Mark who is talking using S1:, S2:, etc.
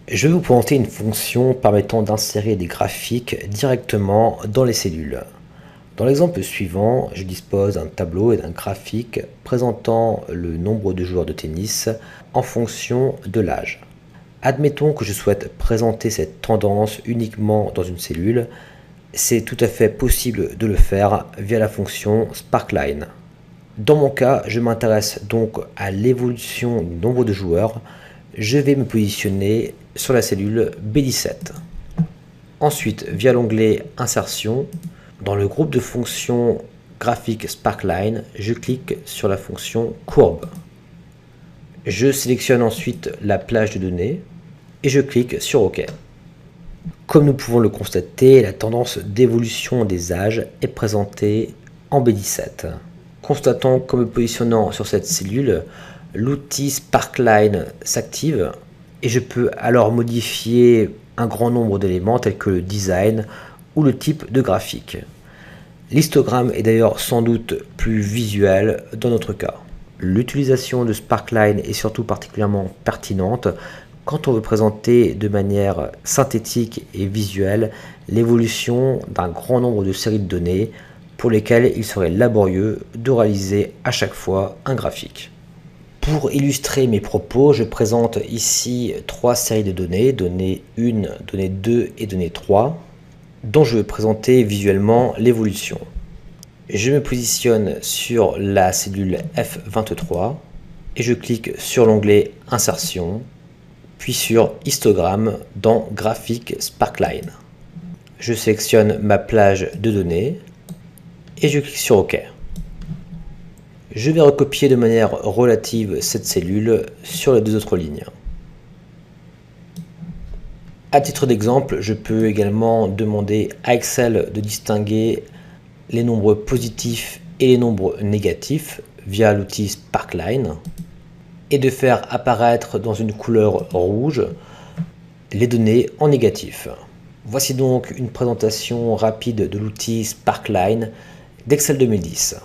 S1: Je vais vous présenter une fonction permettant d'insérer des graphiques directement dans les cellules. Dans l'exemple suivant, je dispose d'un tableau et d'un graphique présentant le nombre de joueurs de tennis en fonction de l'âge. Admettons que je souhaite présenter cette tendance uniquement dans une cellule. C'est tout à fait possible de le faire via la fonction sparkline. Dans mon cas, je m'intéresse donc à l'évolution du nombre de joueurs. Je vais me positionner sur la cellule B17. Ensuite, via l'onglet Insertion, dans le groupe de fonctions graphique Sparkline, je clique sur la fonction Courbe. Je sélectionne ensuite la plage de données et je clique sur OK. Comme nous pouvons le constater, la tendance d'évolution des âges est présentée en B17. Constatant qu'en me positionnant sur cette cellule, l'outil Sparkline s'active et je peux alors modifier un grand nombre d'éléments tels que le design ou le type de graphique. L'histogramme est d'ailleurs sans doute plus visuel dans notre cas. L'utilisation de Sparkline est surtout particulièrement pertinente quand on veut présenter de manière synthétique et visuelle l'évolution d'un grand nombre de séries de données pour lesquelles il serait laborieux de réaliser à chaque fois un graphique. Pour illustrer mes propos, je présente ici trois séries de données, données 1, données 2 et données 3, dont je vais présenter visuellement l'évolution. Je me positionne sur la cellule F23 et je clique sur l'onglet Insertion, puis sur Histogramme dans Graphique Sparkline. Je sélectionne ma plage de données et je clique sur OK. Je vais recopier de manière relative cette cellule sur les deux autres lignes. À titre d'exemple, je peux également demander à Excel de distinguer les nombres positifs et les nombres négatifs via l'outil Sparkline et de faire apparaître dans une couleur rouge les données en négatif. Voici donc une présentation rapide de l'outil Sparkline d'Excel 2010.